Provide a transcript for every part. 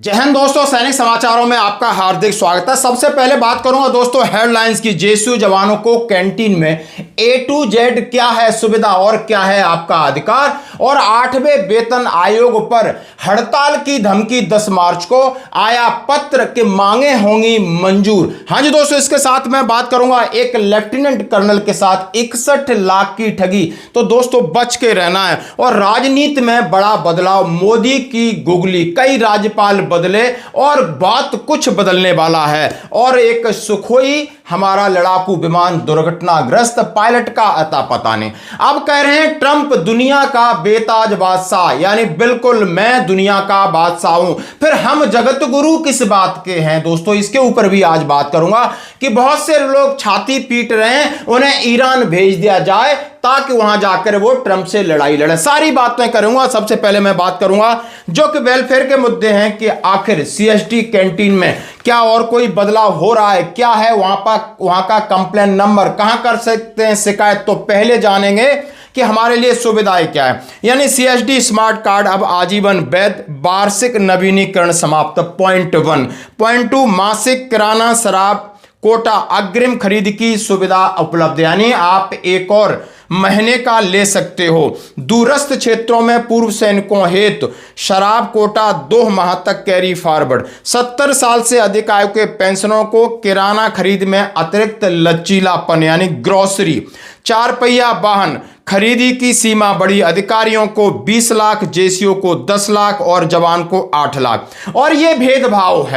जय हिंद दोस्तों, सैनिक समाचारों में आपका हार्दिक स्वागत है। सबसे पहले बात करूंगा दोस्तों हेडलाइंस की। जेएसयू जवानों को कैंटीन में A to Z क्या है सुविधा और क्या है आपका अधिकार, और 8वें वेतन आयोग पर हड़ताल की धमकी 10 मार्च को आया पत्र के मांगे होंगी मंजूर। हाँ जी दोस्तों, इसके साथ मैं बात करूंगा एक लेफ्टिनेंट कर्नल के साथ 61 लाख की ठगी, तो दोस्तों बच के रहना है। और राजनीति में बड़ा बदलाव, मोदी की गुगली, कई राज्यपाल बदले और बात कुछ बदलने वाला है। और एक सुखोई हमारा लड़ाकू विमान दुर्घटनाग्रस्त, पायलट का अता पता नहीं। अब कह रहे हैं ट्रंप दुनिया का बेताज बादशाह, यानी बिल्कुल मैं दुनिया का बादशाह हूं। फिर हम जगत गुरु किस बात के हैं दोस्तों, इसके ऊपर भी आज बात करूंगा कि बहुत से लोग छाती पीट रहे हैं, उन्हें ईरान भेज दिया जाए ताकि वहां जाकर वो ट्रंप से लड़ाई लड़े। सारी बातें करूंगा। सबसे पहले मैं बात करूंगा जो कि वेलफेयर के मुद्दे हैं कि आखिर सीएसडी कैंटीन में क्या और कोई बदलाव हो रहा है, क्या है वहां का कंप्लेन नंबर, कहां कर सकते हैं शिकायत। तो पहले जानेंगे कि हमारे लिए सुविधाएं क्या है। यानी सीएसडी स्मार्ट कार्ड अब आजीवन वैध, वार्षिक नवीनीकरण समाप्त। पॉइंट 1। पॉइंट 2, मासिक किराना शराब कोटा अग्रिम खरीद की सुविधा उपलब्ध, यानी आप एक और महीने का ले सकते हो। दूरस्थ क्षेत्रों में पूर्व सैनिकों हेतु शराब कोटा 2 माह तक कैरी फॉरवर्ड। 70 साल से अधिक आयु के पेंशनरों को किराना खरीद में अतिरिक्त लचीलापन, यानी ग्रोसरी। 4 पहिया वाहन खरीदी की सीमा बढ़ी, अधिकारियों को 20 लाख, जेसीओ को 10 लाख और जवान को 8 लाख। और ये भेदभाव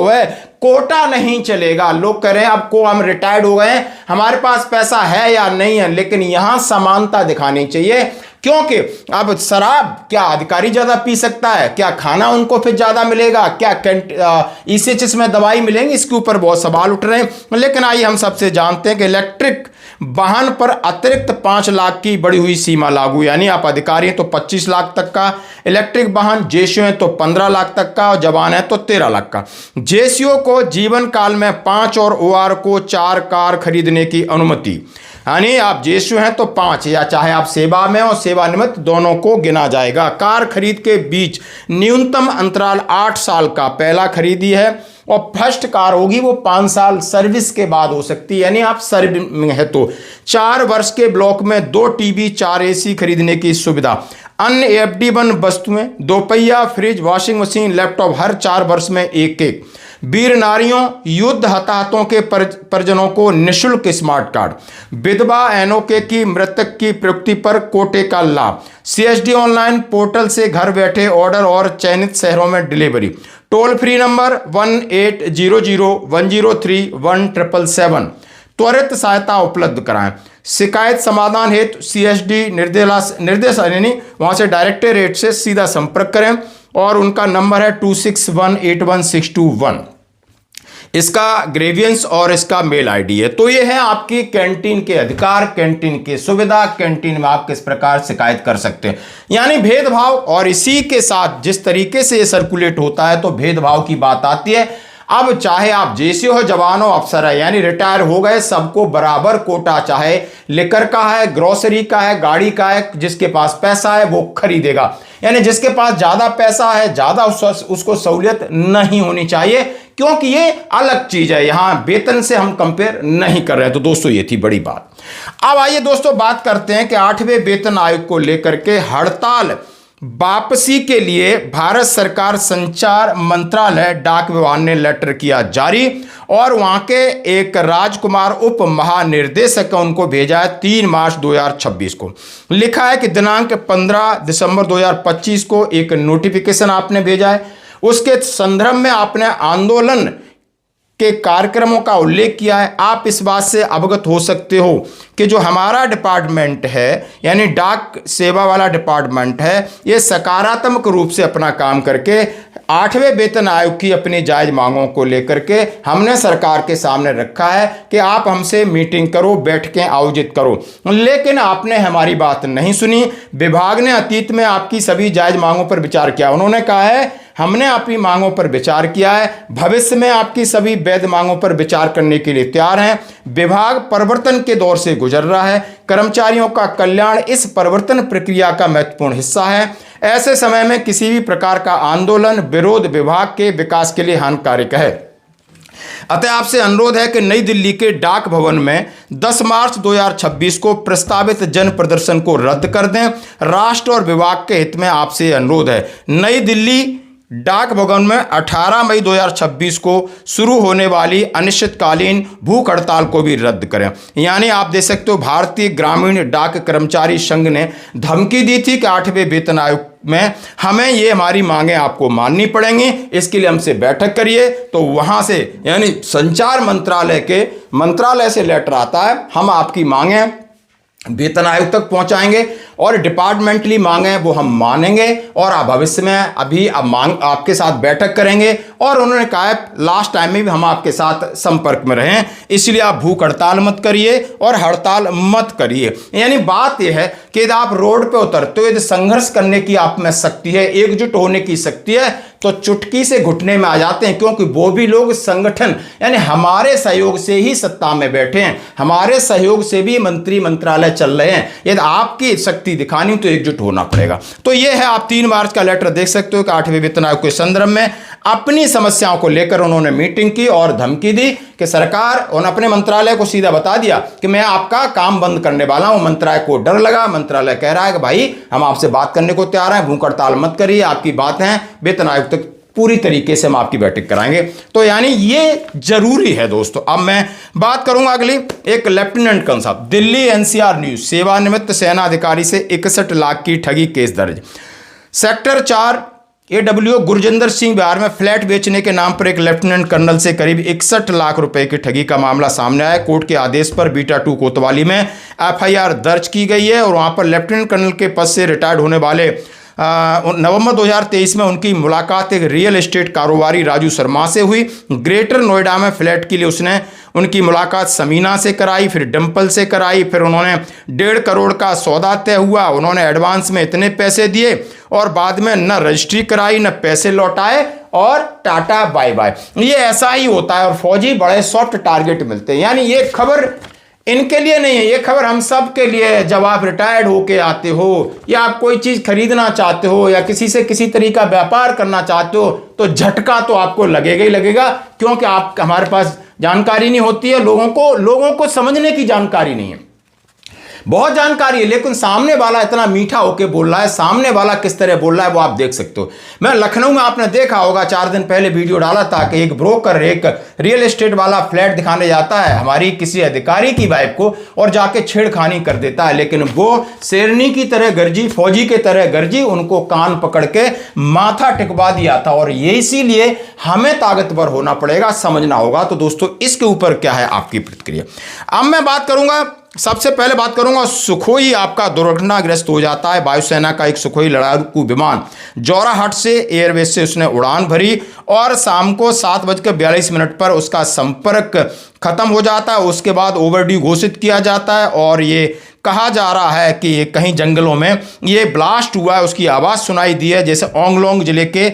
है, कोटा नहीं चलेगा। लोग कह रहे हैं अब को हम रिटायर्ड हो गए, हमारे पास पैसा है या नहीं है, लेकिन यहां समानता दिखानी चाहिए। क्योंकि अब शराब क्या अधिकारी ज्यादा पी सकता है, क्या खाना उनको फिर ज्यादा मिलेगा, क्या ईसीएचएस में दवाई मिलेंगी, इसके ऊपर बहुत सवाल उठ रहे हैं। लेकिन आइए हम सबसे जानते हैं कि इलेक्ट्रिक वाहन पर अतिरिक्त 5 लाख की बढ़ी हुई सीमा लागू, यानी आप अधिकारी हैं तो 25 लाख तक का इलेक्ट्रिक वाहन, जेसीओ है तो 15 लाख तक का और जवान है तो 13 लाख का। जेसीओ को जीवन काल में 5 और ओआर को 4 कार खरीदने की अनुमति, यानी आप जेसीओ हैं तो 5, या चाहे आप सेवा में और सेवानिवृत्त दोनों को गिना जाएगा। कार खरीद के बीच न्यूनतम अंतराल 8 साल का, पहला खरीदी है और फर्स्ट कार होगी वो 5 साल सर्विस के बाद हो सकती है, यानी आप सर्विस में है तो। 4 वर्ष के ब्लॉक में 2 टीवी 4 एसी खरीदने की सुविधा। अन्य एफडी1 वस्तुएं 2 पहिया, फ्रिज, वॉशिंग मशीन, लैपटॉप हर 4 वर्ष में एक। वीर नारियों, युद्ध हताहतों के परिजनों को निःशुल्क स्मार्ट कार्ड। विधवा एनओके की मृतक की प्रयुक्ति पर कोटे का लाभ। सीएसडी ऑनलाइन पोर्टल से घर बैठे ऑर्डर और चयनित शहरों में डिलीवरी। टोल फ्री नंबर 1800-103-1777, त्वरित सहायता उपलब्ध कराएं। शिकायत समाधान हेतु सीएसडी निर्देशालय वहां से डायरेक्टरेट से सीधा संपर्क करें और उनका नंबर है 26181621। इसका ग्रेवियंस और इसका मेल आईडी है। तो ये है आपकी कैंटीन के अधिकार, कैंटीन की सुविधा, कैंटीन में आप किस प्रकार शिकायत कर सकते हैं, यानी भेदभाव। और इसी के साथ जिस तरीके से ये सर्कुलेट होता है तो भेदभाव की बात आती है। अब चाहे आप जेसीओ हो, जवान हो, अफसर है, यानी रिटायर हो गए, सबको बराबर कोटा, चाहे लिकर का है, ग्रोसरी का है, गाड़ी का है, जिसके पास पैसा है वो खरीदेगा। यानी जिसके पास ज्यादा पैसा है, ज्यादा उसको सहूलियत नहीं होनी चाहिए, क्योंकि ये अलग चीज है, यहां वेतन से हम कंपेयर नहीं कर रहे हैं। तो दोस्तों ये थी बड़ी बात। अब आइए दोस्तों बात करते हैं कि 8वें वेतन आयोग को लेकर के हड़ताल वापसी के लिए भारत सरकार संचार मंत्रालय डाक विभाग ने लेटर किया जारी, और वहां के एक राजकुमार उप महानिर्देशक उनको भेजा है 3 मार्च 2026 को। लिखा है कि दिनांक 15 दिसंबर 2025 को एक नोटिफिकेशन आपने भेजा है, उसके संदर्भ में आपने आंदोलन के कार्यक्रमों का उल्लेख किया है। आप इस बात से अवगत हो सकते हो कि जो हमारा डिपार्टमेंट है, यानी डाक सेवा वाला डिपार्टमेंट है, ये सकारात्मक रूप से अपना काम करके 8वें वेतन आयोग की अपनी जायज मांगों को लेकर के हमने सरकार के सामने रखा है कि आप हमसे मीटिंग करो, बैठकें आयोजित करो। लेकिन आपने हमारी बात नहीं सुनी। विभाग ने अतीत में आपकी सभी जायज मांगों पर विचार किया। उन्होंने कहा है हमने आपकी मांगों पर विचार किया है, भविष्य में आपकी सभी वैध मांगों पर विचार करने के लिए तैयार हैं। विभाग परिवर्तन के दौर से गुजर रहा है, कर्मचारियों का कल्याण इस परिवर्तन प्रक्रिया का महत्वपूर्ण हिस्सा है। ऐसे समय में किसी भी प्रकार का आंदोलन विरोध विभाग के विकास के लिए हानिकारक है। अतः आपसे अनुरोध है कि नई दिल्ली के डाक भवन में 10 मार्च 2026 को प्रस्तावित जन प्रदर्शन को रद्द कर दें। राष्ट्र और विभाग के हित में आपसे अनुरोध है। नई दिल्ली डाक भवन में 18 मई 2026 को शुरू होने वाली अनिश्चितकालीन भूख हड़ताल को भी रद्द करें। यानी आप देख सकते हो, भारतीय ग्रामीण डाक कर्मचारी संघ ने धमकी दी थी कि 8वें वेतन आयोग में हमें ये हमारी मांगें आपको माननी पड़ेंगी, इसके लिए हमसे बैठक करिए। तो वहां से यानी संचार मंत्रालय से लेटर आता है, हम आपकी मांगें वेतन आयोग तक पहुंचाएंगे और डिपार्टमेंटली मांगे वो हम मानेंगे और आप भविष्य में अभी अब मांग आपके साथ बैठक करेंगे। और उन्होंने कहा है लास्ट टाइम में भी हम आपके साथ संपर्क में रहें, इसलिए आप भूख हड़ताल मत करिए और हड़ताल मत करिए। यानी बात यह है कि यदि आप रोड पे उतरते हो, यदि संघर्ष करने की आप में शक्ति है, एकजुट होने की शक्ति है, तो चुटकी से घुटने में आ जाते हैं, क्योंकि वो भी लोग संगठन यानी हमारे सहयोग से ही सत्ता में बैठे हैं, हमारे सहयोग से भी मंत्री मंत्रालय चल रहे हैं। यदि आपकी शक्ति दिखानी तो एकजुट होना पड़ेगा। तो यह है, आप 3 मार्च का लेटर देख सकते हो कि 8वें वेतन आयोग के संदर्भ में अपनी समस्याओं को लेकर उन्होंने मीटिंग की और धमकी दी कि सरकार, उन्होंने अपने मंत्रालय को सीधा बता दिया कि मैं आपका काम बंद करने वाला हूं। मंत्रालय को डर लगा, मंत्रालय कह रहा है कि भाई हम आपसे बात करने को तैयार हैं, भूख हड़ताल मत करिए, आपकी बात है वेतन आयोग तक पूरी तरीके से हम आपकी बैठक कराएंगे। तो यानी ये जरूरी है दोस्तों। अब मैं बात करूंगा अगली, एक लेफ्टिनेंट कर्नल साहब, दिल्ली एनसीआर न्यूज, सेवानिवृत्त सेना अधिकारी से 61 लाख की ठगी केस दर्ज। सेक्टर 4 AWO गुरजिंदर सिंह बिहार में फ्लैट बेचने के नाम पर एक लेफ्टिनेंट कर्नल से करीब 61 लाख रुपए की ठगी का मामला सामने आया। कोर्ट के आदेश पर बीटा 2 कोतवाली में FIR दर्ज की गई है और वहां पर लेफ्टिनेंट कर्नल के पद से रिटायर्ड होने वाले नवंबर 2023 में उनकी मुलाकात एक रियल एस्टेट कारोबारी राजू शर्मा से हुई। ग्रेटर नोएडा में फ्लैट के लिए उसने उनकी मुलाकात समीना से कराई, फिर डिम्पल से कराई, फिर उन्होंने 1.5 करोड़ का सौदा तय हुआ। उन्होंने एडवांस में इतने पैसे दिए और बाद में न रजिस्ट्री कराई न पैसे लौटाए और टाटा बाय बाय। ये ऐसा ही होता है और फौजी बड़े सॉफ्ट टारगेट मिलते हैं। यानी ये खबर इनके लिए नहीं है, ये खबर हम सब के लिए है। जब आप रिटायर्ड होके आते हो या आप कोई चीज खरीदना चाहते हो या किसी से किसी तरीका व्यापार करना चाहते हो तो झटका तो आपको लगेगा ही लगेगा, क्योंकि आप हमारे पास जानकारी नहीं होती है, लोगों को समझने की जानकारी नहीं है। बहुत जानकारी है लेकिन सामने वाला इतना मीठा होके बोल रहा है, सामने वाला किस तरह बोल रहा है वो आप देख सकते हो। मैं लखनऊ में, आपने देखा होगा 4 दिन पहले वीडियो डाला था कि एक ब्रोकर, एक रियल एस्टेट वाला फ्लैट दिखाने जाता है हमारी किसी अधिकारी की वाइफ को और जाके छेड़खानी कर देता है, लेकिन वो शेरनी की तरह गर्जी, फौजी की तरह गर्जी, उनको कान पकड़ के माथा टिकवा दिया था। और ये इसीलिए हमें ताकतवर होना पड़ेगा, समझना होगा। तो दोस्तों इसके ऊपर क्या है आपकी प्रतिक्रिया? अब मैं बात करूंगा, सबसे पहले बात करूंगा, सुखोई आपका दुर्घटनाग्रस्त हो जाता है। वायुसेना का एक सुखोई लड़ाकू विमान जोराहट से एयरबेस से उसने उड़ान भरी और शाम को 7:42 पर उसका संपर्क खत्म हो जाता है। उसके बाद ओवरड्यू घोषित किया जाता है और ये कहा जा रहा है कि ये कहीं जंगलों में ये ब्लास्ट हुआ है, उसकी आवाज़ सुनाई दी है। जैसे ओंगलोंग जिले के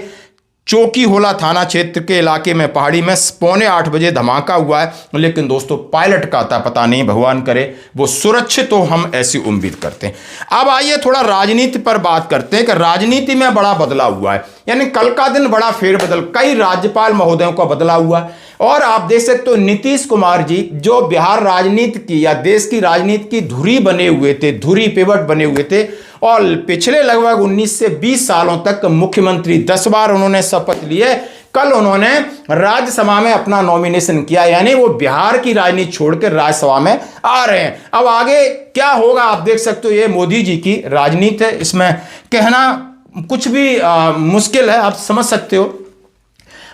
चौकीहोला थाना क्षेत्र के इलाके में पहाड़ी में 7:45 बजे धमाका हुआ है, लेकिन दोस्तों पायलट का था पता नहीं, भगवान करे वो सुरक्षित हो, हम ऐसी उम्मीद करते हैं। अब आइए थोड़ा राजनीति पर बात करते हैं कि राजनीति में बड़ा बदलाव हुआ है। यानी कल का दिन बड़ा फेरबदल, कई राज्यपाल महोदयों का बदलाव हुआ और आप देख सकते हो नीतीश कुमार जी जो बिहार राजनीति की या देश की राजनीति की धुरी बने हुए थे, धुरी पिवट बने हुए थे और पिछले लगभग 19 से 20 सालों तक मुख्यमंत्री 10 बार उन्होंने शपथ लिए। कल उन्होंने राज्यसभा में अपना नॉमिनेशन किया, यानी वो बिहार की राजनीति छोड़कर राज्यसभा में आ रहे हैं। अब आगे क्या होगा आप देख सकते हो, ये मोदी जी की राजनीति है, इसमें कहना कुछ भी मुश्किल है, आप समझ सकते हो।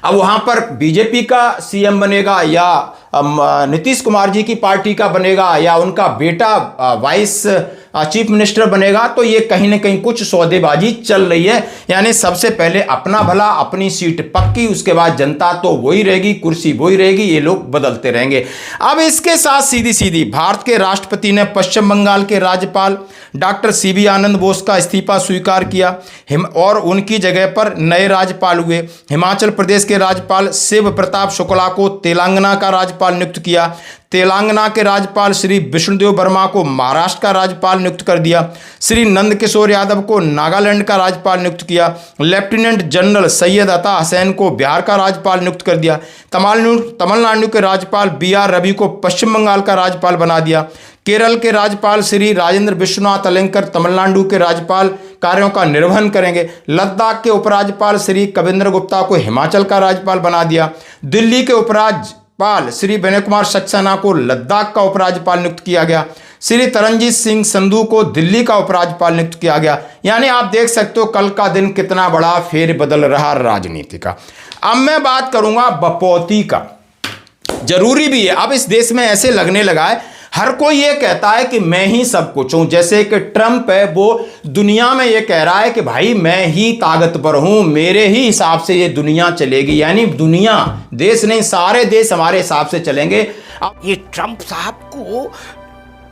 अब वहां पर बीजेपी का सीएम बनेगा या नीतीश कुमार जी की पार्टी का बनेगा या उनका बेटा वाइस चीफ मिनिस्टर बनेगा तो ये कहीं ना कहीं कुछ सौदेबाजी चल रही है। यानी सबसे पहले अपना भला, अपनी सीट पक्की, उसके बाद जनता तो वही रहेगी, कुर्सी वही रहेगी, ये लोग बदलते रहेंगे। अब इसके साथ सीधी सीधी भारत के राष्ट्रपति ने पश्चिम बंगाल के राज्यपाल डॉक्टर सीवी आनंद बोस का इस्तीफा स्वीकार किया और उनकी जगह पर नए राज्यपाल हुए। हिमाचल प्रदेश के राज्यपाल शिव प्रताप शुक्ला को तेलंगाना का राज्यपाल नियुक्त किया। तेलंगाना के राज्यपाल श्री विष्णुदेव वर्मा को महाराष्ट्र का राज्यपाल नियुक्त कर दिया। श्री नंदकिशोर यादव को नागालैंड का राज्यपाल नियुक्त किया। लेफ्टिनेंट जनरल सैयद अता हसैन को बिहार का राज्यपाल नियुक्त कर दिया। तमिलनाडु के राज्यपाल BR रवि को पश्चिम बंगाल का राज्यपाल बना दिया। केरल के राज्यपाल श्री राजेंद्र विश्वनाथ अलंकर तमिलनाडु के राज्यपाल कार्यों का निर्वहन करेंगे। लद्दाख के उपराज्यपाल श्री कविंद्र गुप्ता को हिमाचल का राज्यपाल बना दिया। दिल्ली के उपराज्यपाल श्री विनय कुमार सक्सेना को लद्दाख का उपराज्यपाल नियुक्त किया गया। श्री तरनजीत सिंह संधू को दिल्ली का उपराज्यपाल नियुक्त किया गया। यानी आप देख सकते हो कल का दिन कितना बड़ा फेर बदल रहा राजनीति का। अब मैं बात करूंगा बपौती का, जरूरी भी है। अब इस देश में ऐसे लगने लगा है, हर कोई ये कहता है कि मैं ही सब कुछ हूं। जैसे कि ट्रंप है, वो दुनिया में ये कह रहा है कि भाई मैं ही ताकतवर हूं, मेरे ही हिसाब से ये दुनिया चलेगी। यानी दुनिया, देश नहीं, सारे देश हमारे हिसाब से चलेंगे। अब ये ट्रंप साहब को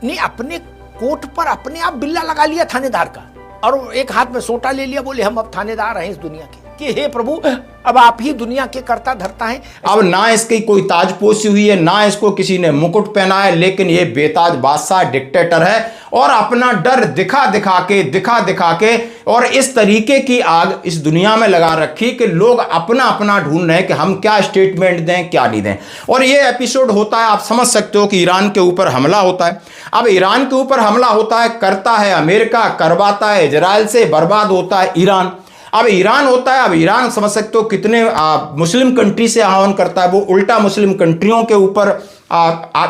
ने अपने कोट पर अपने आप बिल्ला लगा लिया थानेदार का, और एक हाथ में सोटा ले लिया, बोले हम अब थानेदार हैं इस दुनिया के, कि हे प्रभु अब आप ही दुनिया के कर्ता धर्ता हैं। अब ना इसकी कोई ताजपोशी हुई है, ना इसको किसी ने मुकुट पहना है, लेकिन ये बेताज बादशाह डिक्टेटर है और अपना डर दिखा दिखा के और इस तरीके की आग इस दुनिया में लगा रखी कि लोग अपना अपना ढूंढ रहे हैं कि हम क्या स्टेटमेंट दें, क्या नहीं दें। और ये एपिसोड होता है, आप समझ सकते हो कि ईरान के ऊपर हमला होता है। अब ईरान के ऊपर हमला होता है, करता है अमेरिका, करवाता है इजराइल से, बर्बाद होता है ईरान। अब ईरान होता है, अब ईरान समझ सकते हो कितने मुस्लिम कंट्री से आह्वान करता है, वो उल्टा मुस्लिम कंट्रियों के ऊपर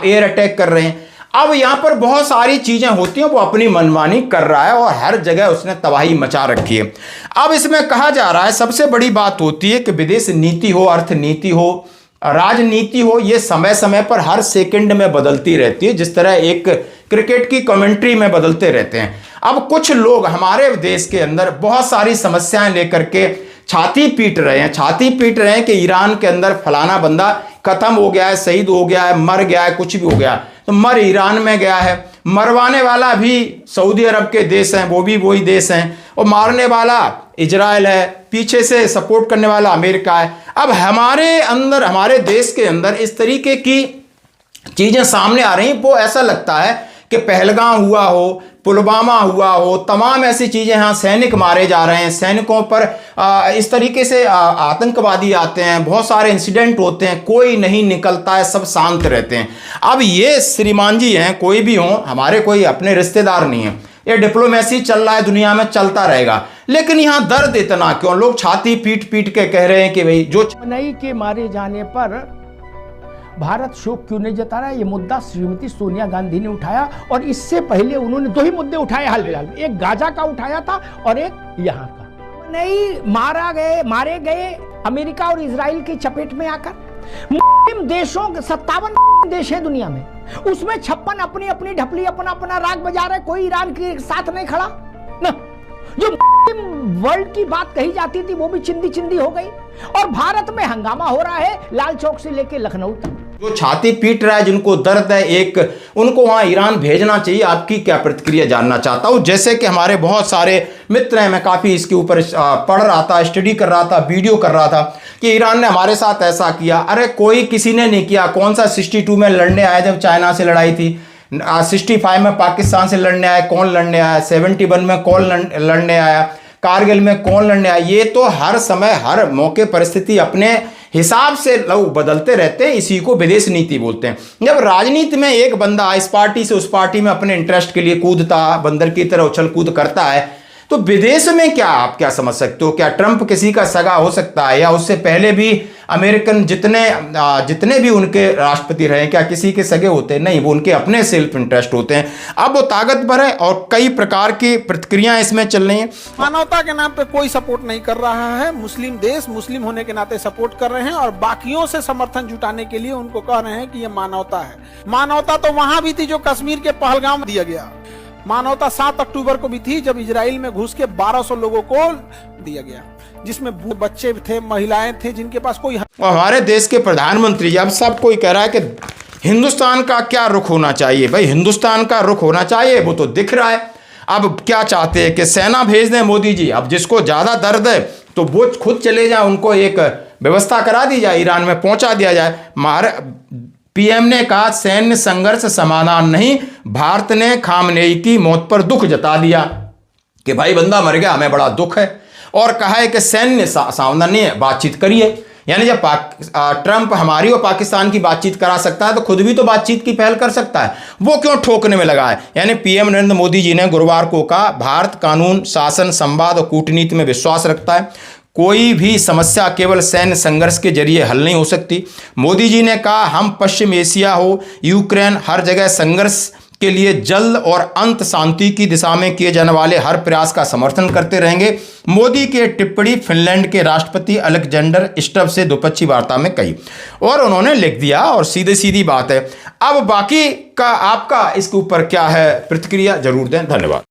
एयर अटैक कर रहे हैं। अब यहां पर बहुत सारी चीजें होती हैं, वो अपनी मनमानी कर रहा है और हर जगह उसने तबाही मचा रखी है। अब इसमें कहा जा रहा है, सबसे बड़ी बात होती है कि विदेश नीति हो, अर्थनीति हो, राजनीति हो, ये समय समय पर हर सेकंड में बदलती रहती है, जिस तरह एक क्रिकेट की कमेंट्री में बदलते रहते हैं। अब कुछ लोग हमारे देश के अंदर बहुत सारी समस्याएं लेकर के छाती पीट रहे हैं कि ईरान के अंदर फलाना बंदा खत्म हो गया है, शहीद हो गया है, मर गया है, कुछ भी हो गया, तो मर ईरान में गया है, मरवाने वाला भी सऊदी अरब के देश हैं, वो भी वही देश हैं, और मारने वाला इजराइल है, पीछे से सपोर्ट करने वाला अमेरिका है। अब हमारे अंदर, हमारे देश के अंदर इस तरीके की चीजें सामने आ रही, वो ऐसा लगता है कि पहलगाम हुआ हो, पुलवामा हुआ हो, तमाम ऐसी चीजें, यहाँ सैनिक मारे जा रहे हैं, सैनिकों पर इस तरीके से आतंकवादी आते हैं, बहुत सारे इंसिडेंट होते हैं, कोई नहीं निकलता है, सब शांत रहते हैं। अब ये श्रीमान जी हैं, कोई भी हो, हमारे कोई अपने रिश्तेदार नहीं है, ये डिप्लोमेसी चल रहा है, दुनिया में चलता रहेगा, लेकिन यहाँ दर्द इतना क्यों? लोग छाती पीट पीट के कह रहे हैं कि भाई जो नई के मारे जाने पर भारत शोक क्यों नहीं जता रहा है, ये मुद्दा श्रीमती सोनिया गांधी ने उठाया, और इससे पहले उन्होंने दो ही मुद्दे उठाए हाल फिलहाल में, एक गाजा का उठाया था और एक यहाँ का। नहीं मारे गए अमेरिका और इजराइल की चपेट में आकर। मुस्लिम देशों 57 देश है दुनिया में, उसमें 56 अपनी अपनी ढपली, अपना अपना राग बजा रहे, कोई ईरान के साथ नहीं खड़ा ना। जो मुस्लिम वर्ल्ड की बात कही जाती थी वो भी चिंदी चिंदी हो गई, और भारत में हंगामा हो रहा है लाल चौक से लेकर लखनऊ तक। जो छाती पीट रहा है, जिनको दर्द है, एक उनको वहां ईरान भेजना चाहिए। आपकी क्या प्रतिक्रिया जानना चाहता हूं। जैसे कि हमारे बहुत सारे मित्र हैं, मैं काफी इसके ऊपर पढ़ रहा था, स्टडी कर रहा था, वीडियो कर रहा था कि ईरान ने हमारे साथ ऐसा किया। अरे कोई किसी ने नहीं किया। कौन सा 62 में लड़ने आया जब चाइना से लड़ाई थी, 65 में पाकिस्तान से लड़ने आया, कौन लड़ने आया, 71 में कौन लड़ने आया, कारगिल में कौन लड़ने आया। ये तो हर समय हर मौके परिस्थिति अपने हिसाब से लोग बदलते रहते हैं, इसी को विदेश नीति बोलते हैं। जब राजनीति में एक बंदा इस पार्टी से उस पार्टी में अपने इंटरेस्ट के लिए कूदता, बंदर की तरह उछल कूद करता है, तो विदेश में क्या आप क्या समझ सकते हो? क्या ट्रंप किसी का सगा हो सकता है, या उससे पहले भी अमेरिकन जितने भी उनके राष्ट्रपति रहे, क्या किसी के सगे होते हैं? नहीं, वो उनके अपने सेल्फ इंटरेस्ट होते हैं। अब वो ताकतवर है और कई प्रकार की प्रतिक्रियाएं इसमें चल रही हैं। मानवता के नाम पे कोई सपोर्ट नहीं कर रहा है। मुस्लिम देश मुस्लिम होने के नाते सपोर्ट कर रहे हैं, और बाकियों से समर्थन जुटाने के लिए उनको कह रहे हैं कि ये मानवता है। मानवता तो वहां भी थी जो कश्मीर के पहलगाम दिया गया। मानवता 7 अक्टूबर को भी थी जब इजराइल में घुस के 1200 लोगों को दिया गया, जिसमें बच्चे थे, महिलाएं थे, जिनके पास कोई। हमारे देश के प्रधानमंत्री अब सब कोई कह रहा है कि हिंदुस्तान का क्या रुख होना चाहिए। भाई हिंदुस्तान का रुख होना चाहिए, वो तो दिख रहा है। अब क्या चाहते हैं कि सेना भेज दें मोदी जी। अब जिसको ज़्यादा दर्द है तो वो खुद चले जाए, उनको एक व्यवस्था करा दी जाए, ईरान में पहुंचा दिया जाए। पीएम ने कहा सैन्य संघर्ष समाधान नहीं, भारत ने खामनेई की मौत पर दुख जता दिया कि भाई बंदा मर गया, हमें बड़ा दुख है, और कहा है कि सैन्य समाधान नहीं है, बातचीत करिए। यानी जब ट्रंप हमारी और पाकिस्तान की बातचीत करा सकता है तो खुद भी तो बातचीत की पहल कर सकता है, वो क्यों ठोकने में लगा है। यानी पीएम नरेंद्र मोदी जी ने गुरुवार को कहा भारत कानून, शासन, संवाद और कूटनीति में विश्वास रखता है, कोई भी समस्या केवल सैन्य संघर्ष के जरिए हल नहीं हो सकती। मोदी जी ने कहा हम पश्चिम एशिया हो, यूक्रेन, हर जगह संघर्ष के लिए जल्द और अंत शांति की दिशा में किए जाने वाले हर प्रयास का समर्थन करते रहेंगे। मोदी की टिप्पणी फिनलैंड के राष्ट्रपति अलेक्जेंडर स्टब से द्विपक्षीय वार्ता में कही और उन्होंने लिख दिया, और सीधी सीधी बात है। अब बाकी का आपका इसके ऊपर क्या है प्रतिक्रिया, जरूर दें। धन्यवाद।